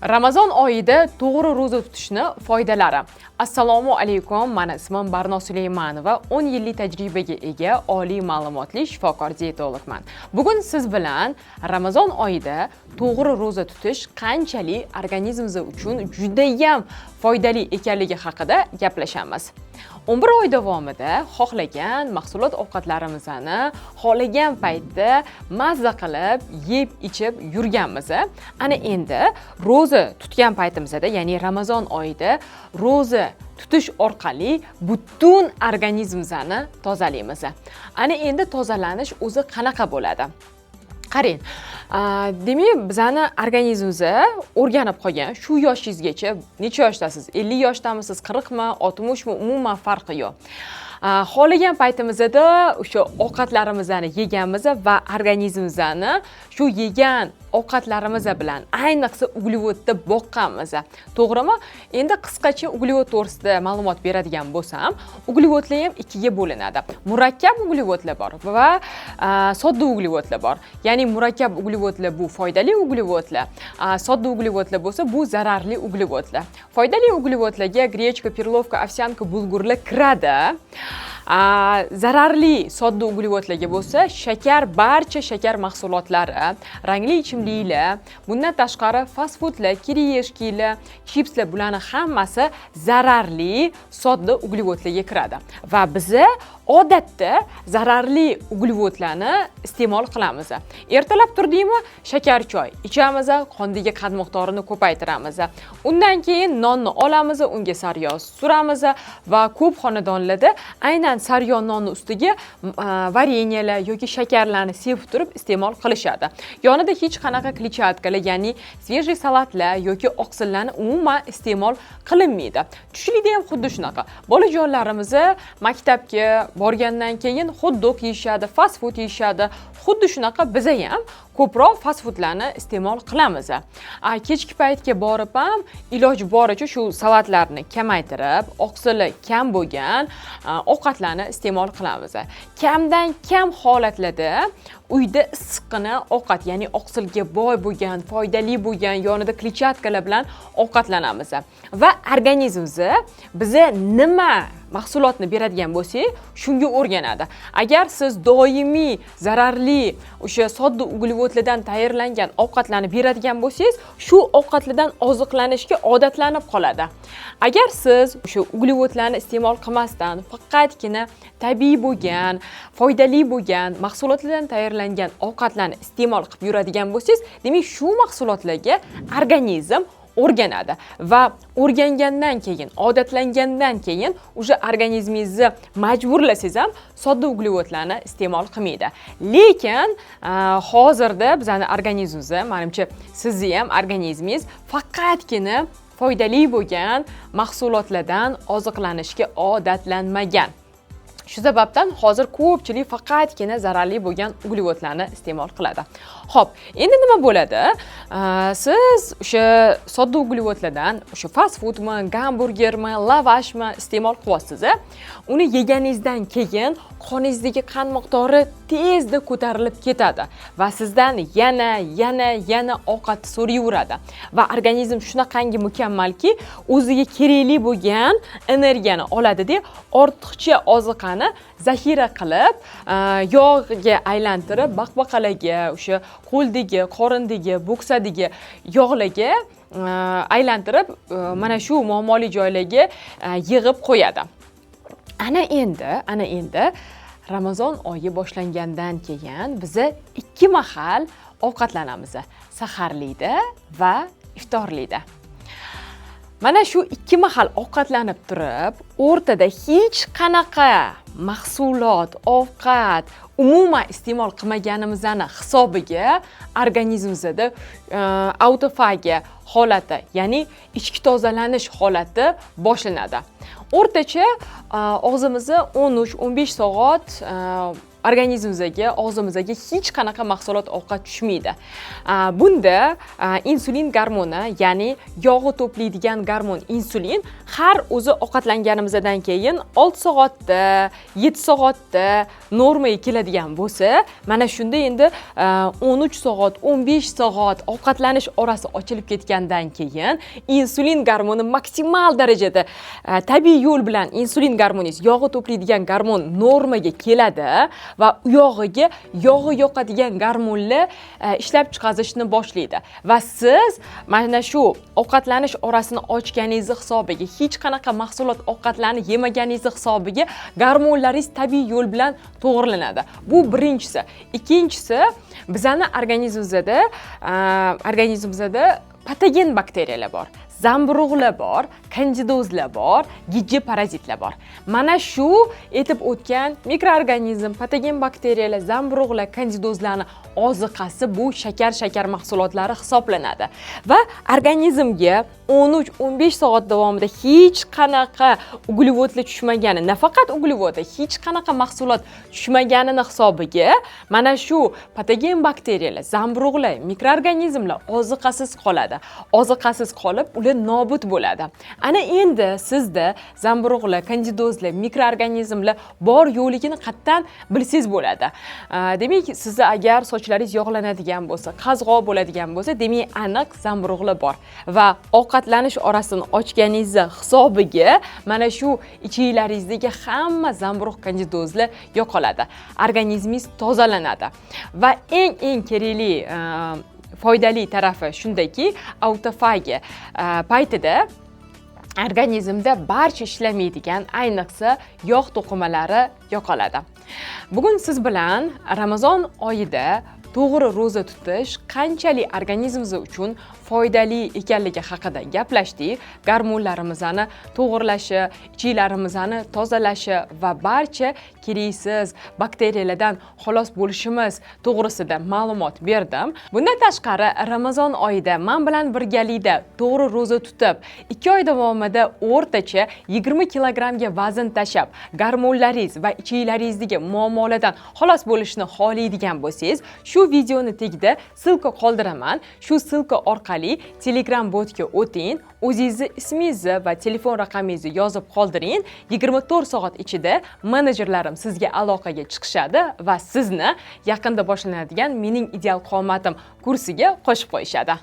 Ramazon oyida to'g'ri ro'za tutishni foydalari. Assalomu alaykum, meni ismim Barno Suleymanova, 10 yillik tajribaga ega oliy ma'lumotli shifokor diyetologman. Bugun siz bilan Ramazon oyida to'g'ri ro'za tutish qanchalik organizmimiz uchun juda ham foydali ekanligi haqida gaplashamiz. 11 oy davomida xohlagan mahsulot ovqatlarimizni xohlagan paytda mazza qilib yeb ichib yurganmiz. Ana endi ro'za tutgan paytimizda, ya'ni Ramazon oyida ro'za tutish orqali butun organizmimizni tozalaymiz. Ana endi tozalanish o'zi qanaqa bo'ladi? Qarang, demak, bizani organizmimiz o'rganib qolgan. Shu yoshingizgacha, necha yoshdasiz? 50 yoshdamisiz, 40 mi, 60 mi, umuman farqi yo'q. Xohlagan paytimizda o'sha ovqatlarimizni yeganmiz va organizmimizni shu yegan ovqatlarimiz bilan ayniqsa uglevodda boqqanmiz. To'g'rimi? Endi qisqacha uglevod to'g'risida ma'lumot beradigan bo'lsam, uglevodlar ham ikkiga bo'linadi. Murakkab uglevodlar bor va sodda uglevodlar bor. Ya'ni murakkab uglevodlar bu foydali uglevodlar, sodda uglevodlar bo'lsa bu zararli uglevodlar. Foydali uglevodlarga grechka, pirlovka, ovsyanka, bulgurlar kiradi. Zararli sodda uglevodlarga bo'lsa shakar, barcha shakar mahsulotlari, rangli ichimliklar, bundan tashqari fast foodlar, kiriyeshkilar, chipslar, bularning hammasi zararli sodda uglevodlarga kiradi. Va biz odatda zararli uglevodlarni iste'mol qilamiz. Ertalab turdikmi, shakar choy ichamiz, qondagi qand miqdorini ko'paytiramiz. Undan keyin nonni olamiz, unga sariyog' suramiz va ko'p xonadonlarda aynan sariyog' nonni ustiga varenyalar yoki shakarlarni sepib turib iste'mol qilishadi. Yonida hech qanaqa kletchatkalar, ya'ni svejiy salatlar yoki oqsillarni umuman iste'mol qilinmaydi. Tushlikda ham xuddi shunaqa. Bolajonlarimiz maktabga borgandan keyin hot-dog yeyishadi, fast food yeyishadi. Xuddi shunaqa biz ham ko'proq fast foodlarni iste'mol qilamiz. Kechki paytga borib ham iloji boricha shu salatlarni kamaytirib, oqsili kam bo'lgan ovqatlarni iste'mol qilamiz. Kamdan kam holatlarda uyda issiqqina ovqat, ya'ni oqsilga boy bo'lgan, foydali bo'lgan, yonida kletchatkalar bilan ovqatlanamiz. Va organizmimiz biza nima mahsulotni beradigan bo'lsak, shunga o'rganadi. Agar siz doimiy zararli o'sha sodda uglevodlardan tayyorlangan ovqatlarni beradigan bo'lsangiz, shu ovqatlardan oziqlanishga odatlanib qoladi. Agar siz o'sha uglevodlarni iste'mol qilmasdan faqatgina tabiiy bo'lgan, foydali bo'lgan mahsulotlardan tayyorlangan ovqatlarni iste'mol qilib yuradigan bo'lsangiz, demak shu mahsulotlarga organizm o'rganadi va o'rgangandan keyin, odatlangandan keyin o'sha organizmingizni majburlasangiz ham sodda uglevodlarni iste'mol qilmaydi. Lekin hozirda bizning organizmimiz, menimcha sizni ham organizmingiz faqatgina foydali bo'lgan mahsulotlardan oziqlanishga odatlanmagan. Shu sababdan hozir ko'pchilik faqatgina zararli bo'lgan uglevodlarni iste'mol qiladi. Xo'p, endi nima bo'ladi? Siz o'sha sodda uglevodlardan, o'sha fast foodmi, gamburgermi, lavashmi iste'mol qilyapsiz. Uni yeganingizdan keyin qoningizdagi qand miqdori tezda ko'tarilib ketadi va sizdan yana ovqat so'rayveradi. Va organizm shunaqangi mukammalki, o'ziga kerakli bo'lgan energiyani oladi-da, ortiqcha oziqani zaxira qilib, yog'ga aylantirib, baqbaqalarga, o'sha qo'ldagi, qorindagi, bo'ksadagi yog'larga aylantirib, mana shu muammoli joylarga yig'ib qo'yadi. Ana endi Ramazon oyi boshlangandan keyin biz 2 mahal ovqatlanamiz. Saharlikda va iftorlikda. Mana shu 2 mahal ovqatlanib turib, o'rtada hech qanaqa mahsulot, ovqat umuman iste'mol qilmaganimizni hisobiga organizmimizda autofagiya holati, ya'ni ichki tozalanish holati boshlanadi. O'rtacha og'zimizni 13-15 soat organizmimizga, og'zimizga hech qanaqa mahsulot ovqat tushmaydi. Bunda insulin gormoni, ya'ni yog'i to'playdigan gormon insulin har o'zi ovqatlanganimizdan keyin 6 soatda, 7 soatda normaga keladigan bo'lsa, mana shunda endi 13 soat, 15 soat ovqatlanish orasi ochilib ketgandan keyin insulin gormoni maksimal darajada tabiiy yo'l bilan insulin gormoningiz, yog'i to'playdigan gormon normaga keladi va u yog'iga yog'i yoqadigan gormonlar ishlab chiqarishni boshlaydi va siz mana shu ovqatlanish orasini ochganingiz hisobiga, hech qanaqa mahsulot ovqatlarni yemaganingiz hisobiga gormonlaringiz tabiiy yo'l bilan to'g'rilanadi. Bu birinchisi. Ikkinchisi, bizani organizmimizda patogen bakteriyalar bor. Zamburug'lar bor, kandidozlar bor, gijji parazitlar bor. Mana shu etib o'tgan mikroorganizm, patogen bakteriyalar, zamburug'lar, kandidozlarni oziqasi bu shakar mahsulotlari hisoblanadi. Va organizmga 13-15 soat davomida hech qanaqa uglevodlar tushmagani, nafaqat uglevodlar, hech qanaqa mahsulot tushmaganini hisobiga mana shu patogen bakteriyalar, zamburug'lar, mikroorganizmlar oziqasiz qoladi. Oziqasiz qolib, ular nobud bo'ladi. Ana endi sizda zamburug'lar, kandidozlar, mikroorganizmlar bor yo'qligini qattan bilsangiz bo'ladi. Demak, sizda agar sochlaringiz yog'lanadigan bo'lsa, qazg'oq bo'ladigan bo'lsa, demak aniq zamburug'lar bor va ovqatlanish orasini ochganingiz hisobiga mana shu ichinglaringizdagi hamma zamburug', kandidozlar yo'qoladi. Organizmingiz tozalanadi va eng kerakli foydali tarafi shundaki, autofagiya paytida organizmda barcha ishlamaydigan, ayniqsa yog' to'qimalari yo'qoladi. Bugun siz bilan Ramazon oyida to'g'ri ro'za tutish qanchalik organizmimiz uchun foydali ekanligi haqida gaplashdik. Gormonlarimizni to'g'irlashi, ichiklarimizni tozalashi va barcha keraksiz bakteriyalardan xalos bo'lishimiz to'g'risida ma'lumot berdim. Bundan tashqari, Ramazon oyida men bilan birgalikda to'g'ri ro'za tutib, 2 oy davomida o'rtacha 20 kilogramga vazn tashab, gormonlaringiz va ichiklaringizdagi muammolardan xalos bo'lishni xohlaydigan bo'lsangiz, shu videoni tagida silka qoldiraman. Shu silka orqali Telegram botga o'ting, o'zingizni ismingizni va telefon raqamingizni yozib qoldiring. 24 soat ichida menejerlarim sizga aloqaga chiqishadi va sizni yaqinda boshlanadigan mening ideal qomatim kursiga qo'shib qo'yishadi.